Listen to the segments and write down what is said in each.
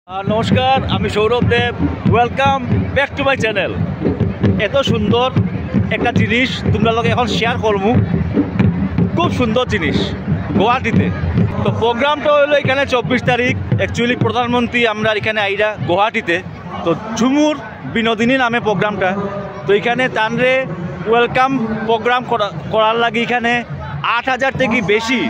নমস্কার, আমি Sourav Deb. Welcome back to my channel. এত সুন্দর একটা জিনিস তোমরা লোক এখন শেয়ার করবো। খুব সুন্দর জিনিস গুয়াহাটিতে। তো প্রোগ্রামটা হলো এখানে 24 তারিখ। অ্যাকচুয়ালি প্রধানমন্ত্রী আমরা এখানে আইরা গুয়াহাটিতে। তো ঝুমুর বিনোদিনী নামে প্রোগ্রামটা। তো এখানে তানরে ওয়েলকাম প্রোগ্রাম করার লাগে এখানে 8000 থেকে বেশি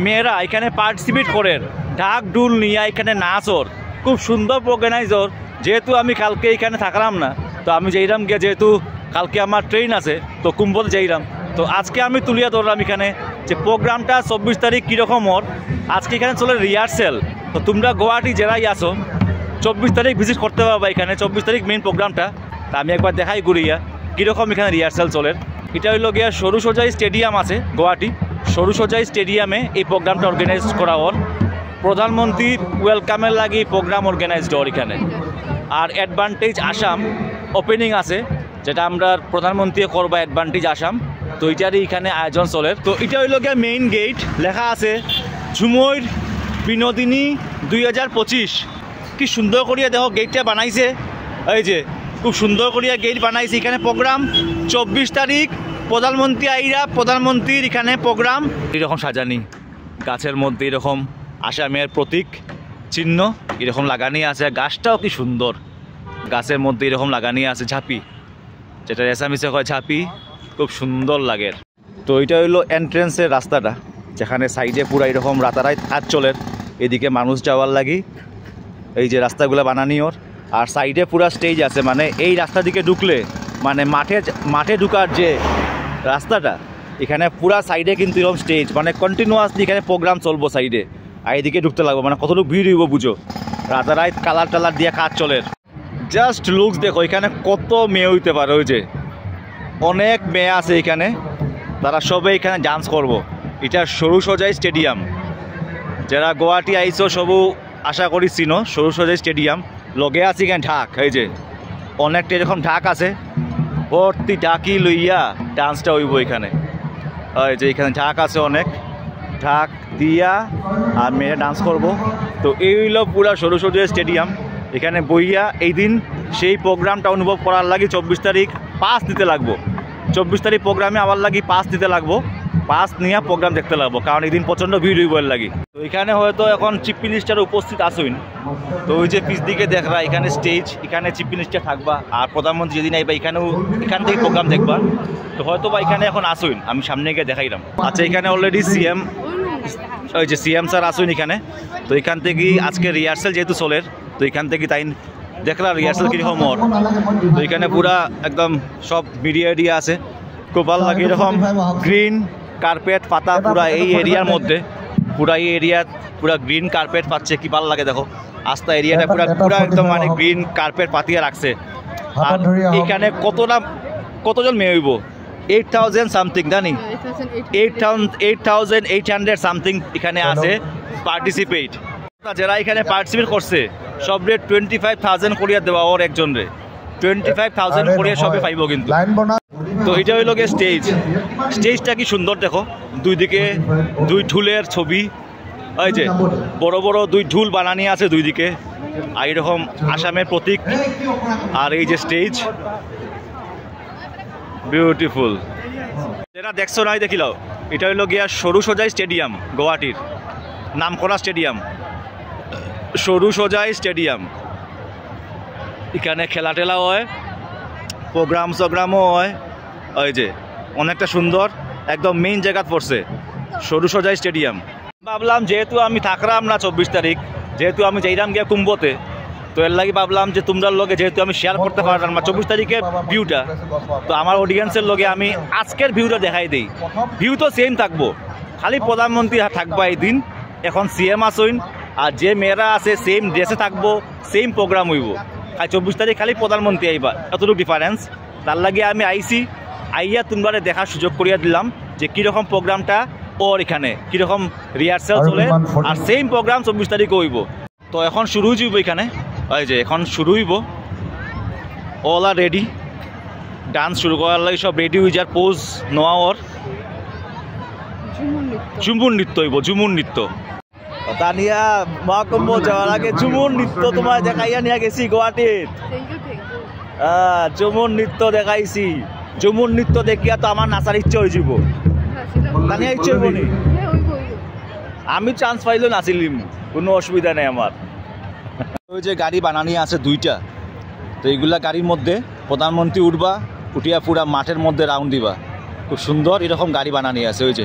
মেয়েরা এখানে পার্টিসিপেট করেন। ঢাক ডুল নিয়ে এখানে নাচর খুব সুন্দর অর্গানাইজর। যেহেতু আমি কালকে এখানে থাকলাম না, তো আমি যাইরাম গিয়ে, যেহেতু কালকে আমার ট্রেন আছে, তো কুম্ভতে যাইরাম। তো আজকে আমি তুলিয়া ধরলাম এখানে যে প্রোগ্রামটা 24 তারিখ কীরকম ওর। আজকে এখানে চলে রিহার্সেল। তো তোমরা গুয়াহাটি জেলায় আসো, 24 তারিখ ভিজিট করতে পারবা এখানে। 24 তারিখ মেইন প্রোগ্রামটা। তা আমি একবার দেখাই ঘুরিয়া কীরকম এখানে রিহার্সেল চলে। এটা হইল গিয়া সরু সজাই স্টেডিয়াম আছে গুয়াহাটি। সরু সজাই স্টেডিয়ামে এই প্রোগ্রামটা অর্গানাইজ করা ওর। প্রধানমন্ত্রীর ওয়েলকামের লাগি প্রোগ্রাম অর্গানাইজড ওর এখানে। আর অ্যাডভান্টেজ আসাম ওপেনিং আছে, যেটা আমরা প্রধানমন্ত্রী করবা অ্যাডভান্টেজ আসাম। তো এটারই এখানে আয়োজন চলে। তো এটা হইল গিয়া মেইন গেট, লেখা আছে ঝুমুর বিনোদিনী 2025। কি সুন্দর করিয়া দেখো গেটটা বানাইছে। এই যে খুব সুন্দর করিয়া গেট বানাইছে। এখানে প্রোগ্রাম 24 তারিখ প্রধানমন্ত্রী আইরা, প্রধানমন্ত্রীর এখানে প্রোগ্রাম। এরকম সাজানি গাছের মধ্যে এরকম আসামের প্রতীক চিহ্ন এরকম লাগানি আছে। গাছটাও কি সুন্দর, গাছের মধ্যে এরকম লাগানি আছে ঝাঁপি, যেটা এসামিসে হয় ঝাঁপি। খুব সুন্দর লাগে। তো এটা হইলো এন্ট্রেন্সের রাস্তাটা, যেখানে সাইডে পুরো এরকম রাতারাত কাজ চলে। এদিকে মানুষ যাওয়ার লাগি এই যে রাস্তাগুলো বানানি ওর। আর সাইডে পুরা স্টেজ আছে, মানে এই রাস্তা দিকে ঢুকলে মানে মাঠে ঢুকার যে রাস্তাটা, এখানে পুরা সাইডে কিন্তু এরকম স্টেজ, মানে কন্টিনিউয়াসলি এখানে প্রোগ্রাম চলবো সাইডে। আর এদিকে ঢুকতে লাগবো, মানে কতটুকু ভিড় হইব বুঝো। রাতারাত কালার টালার দিয়ে কাজ চলে। জাস্ট লুকস দেখো এখানে কত মেয়ে হইতে পারে। ওই যে অনেক মেয়ে আছে এখানে, তারা সবে এখানে ডান্স করবো। এটা সরু সজাই স্টেডিয়াম। যারা গুয়াহাটি আইসো সবু আশা করি চিনো সরু সজাই স্টেডিয়াম। লগে আছে এখানে ঢাক, এই যে অনেকটা এরকম ঢাক আছে। ভর্তি ঢাকি লইয়া ডান্সটা হইব এখানে। এই যে এখানে ঢাক আছে, অনেক ঢাক দিয়া আর মেয়েরা ডান্স করব। তো এই হইল পুরা সরু সজাই স্টেডিয়াম। এখানে বইয়া এই দিন সেই প্রোগ্রামটা অনুভব করার লাগি 24 তারিখ পাস দিতে লাগবো। 24 তারিখ প্রোগ্রামে আবার লাগি পাস দিতে লাগবো। পাস নিয়ে প্রোগ্রাম দেখতে লাগবো, কারণ এই দিন প্রচণ্ড ভিড় হইব লাগি। তো এখানে হয়তো এখন চিফ মিনিস্টার উপস্থিত আসুন। তো ওই যে পিছ দিকে দেখবা এখানে স্টেজ, এখানে চিফ মিনিস্টার থাকবা। আর প্রধানমন্ত্রী যেদিন আইবা এখান থেকে প্রোগ্রাম দেখবা। তো হয়তো বা এখানে এখন আসুন, আমি সামনে গিয়ে দেখাইলাম। আচ্ছা, এখানে অলরেডি সিএম, ওই যে সিএম স্যার আসুন এখানে। তো এখান থেকেই আজকে রিহার্সেল যেহেতু চলে, তো এখান থেকে তাই দেখলাম রিহার্সেল কীরকম ওর। তো এখানে পুরা একদম সব মিডিয়া আছে, খুব ভালো লাগে। এরকম গ্রিন কার্পেট পাতা পুরা এই এরিয়ার মধ্যে, পুরা এই এরিয়া পুরা গ্রিন কার্পেট পাচ্ছে। কি ভালো লাগে দেখো, আস্তা এরিয়াটা পুরা একদম মানে গ্রিন কার্পেট পাতিয়ে রাখছে। আর এখানে কতজন মেয়ে হইব? 8000 সামথিং, জানি 8800 সামথিং এখানে আছে পার্টিসিপেট। যারা এখানে পার্টিসিপেট করছে সব রে 25,000 করিয়া দেওয়া ওর একজন রে। 25,000 করিয়া সবে পাইব কিন্তু। তো এটা হইল গিয়ে স্টেজটা কি সুন্দর দেখো। দুই দিকে দুই ঢুলের ছবি, ওই যে বড় বড় দুই ঢুল বানানি আছে দুই দিকে। আর এরকম আসামের প্রতীক। আর এই যে স্টেজ বিউটিফুল। যেটা দেখছো নাই দেখিলাও, এটা হইল গিয়া সরু সজাই স্টেডিয়াম, গুয়াহাটির নাম করা স্টেডিয়াম সরু সজাই স্টেডিয়াম। এখানে খেলা টেলা হয়, প্রোগ্রামও হয়। ওই যে অনেকটা সুন্দর, একদম মেইন জায়গা পড়ছে সরু সজাই স্টেডিয়াম। ভাবলাম যেহেতু আমি থাকলাম না 24 তারিখ, যেহেতু আমি যাইরাম গিয়া কুম্ভতে, তো এর লাগে ভাবলাম যে তোমরার লগে যেহেতু আমি শেয়ার করতে পারলাম না 24 তারিখের ভিউটা, তো আমার অডিয়েন্সের লগে আমি আজকের ভিউটা দেখাই দিই। ভিউ তো সেম থাকবো, খালি প্রধানমন্ত্রী থাকবা এই দিন। এখন সিএম আসুন, আর যে মেয়েরা আছে সেম ড্রেসে থাকবো, সেম প্রোগ্রাম হইব। আর 24 তারিখ খালি প্রধানমন্ত্রী আইবা, এতটুকু ডিফারেন্স। তার লাগে আমি আইয়া তোমরা দেখার সুযোগ করিয়া দিলাম যে কীরকম প্রোগ্রামটা ওর এখানে, কীরকম রিহার্সেল চলে। আর সেম প্রোগ্রাম 24 তারিখও হইব। তো এখন শুরু হইব এখানে। ওই যে এখন শুরু হইব, অল আর রেডি ডান্স শুরু করার লাগে, সব রেডি হয়ে যার পোজ নেওয়া ওর। ঝুমুর নৃত্য হইব, ঝুমুর নৃত্য। তানিয়া মহাকুম্ভ যাওয়ার আগে ঝুমুর নৃত্য তোমার দেখাইয়া নিয়ে গেছি গুয়াহাটিত। ঝুমুর নৃত্য দেখাইছি, ঝুমুর নৃত্য দেখিয়া তো আমার নাচার ইচ্ছে হয়ে যাব। তানিয়া ইচ্ছে হইব নি? আমি চান্স পাইলেও নাচিলিম, কোনো অসুবিধা নেই আমার। ওই যে গাড়ি বানানি আছে 2টা, তো এইগুলা গাড়ির মধ্যে প্রধানমন্ত্রী উঠবা, উঠিয়া পুরা মাঠের মধ্যে রাউন্ড দিবা। খুব সুন্দর এরকম গাড়ি বানানি আছে। ওই যে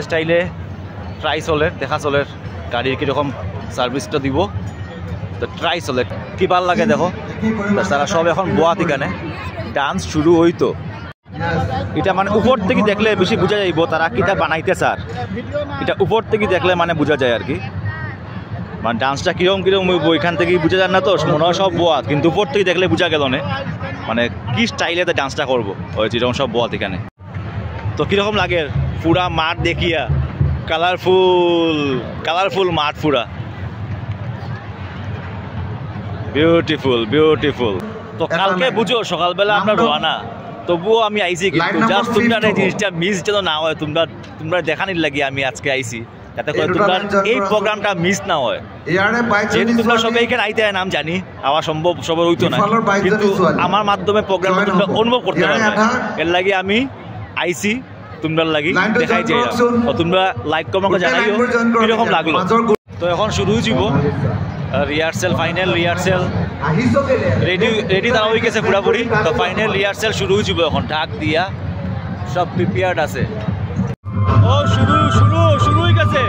স্টাইলে ট্রাই চলের দেখা চলের গাড়ির কীরকম সার্ভিসটা দিব, তো ট্রাই চলে কি ভাল লাগে দেখো। তারা সব এখন বোয়া ঠিকানে ডান্স শুরু হইতো। এটা মানে উপর থেকে দেখলে বেশি বোঝা যাইব তারা কিটা বানাইতে স্যার, এটা উপর থেকে দেখলে মানে বোঝা যায় আর কি। মানে ডান্সটা কিরকম কিরকম ওইখান থেকেই বোঝা যায় না, তো মনে হয় সব বোয়া, কিন্তু উপর থেকে দেখলে বোঝা গেল না মানে কি স্টাইলে ডান্সটা করবো। ওই যেরকম সব বোয়া এখানে। তো কীরকম লাগে পুরা মাঠ দেখিয়া, কালারফুল মাঠ পুরা, বিউটিফুল। তো কালকে বুঝো সকালবেলা আমরা রোয়ানা, তবুও আমি আইছি, কিন্তু জাস্ট তোমরা এই জিনিসটা মিস যেন না হয়, তোমরা দেখানির লাগি আমি আজকে আইছি, যাতে করে তোমরা এই প্রোগ্রামটা মিস না হয়। যেহেতু তোমরা সবাই এখানে আইতে নাম জানি আমার সম্ভব সবার হইতো না, কিন্তু আমার মাধ্যমে প্রোগ্রামটা তোমরা অনুভব করতে পারবে, এর লাগে আমি আইছি তোমরা লাগি দেখাই যাই। তোমরা লাইক কমেন্ট জানাইও কিরকম লাগলো। তো এখন শুরু হইব রিহার্সেল, ফাইনাল রিহার্সেল রেডি তারা হয়ে গেছে পুরাপুরি। তো ফাইনাল রিহার্সেল শুরু হইব এখন, ঢাক দিয়া সব প্রিপেয়ার্ড আছে। ও শুরু হয়ে গেছে।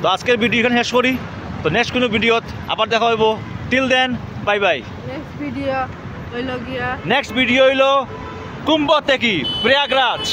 তো আজকের ভিডিও এখানে শেষ করি। তো নেক্সট কোনো ভিডিওত আবার দেখা হইব। Till then bye bye. Next video হইল কুম্ভ থেকে প্রয়াগরাজ।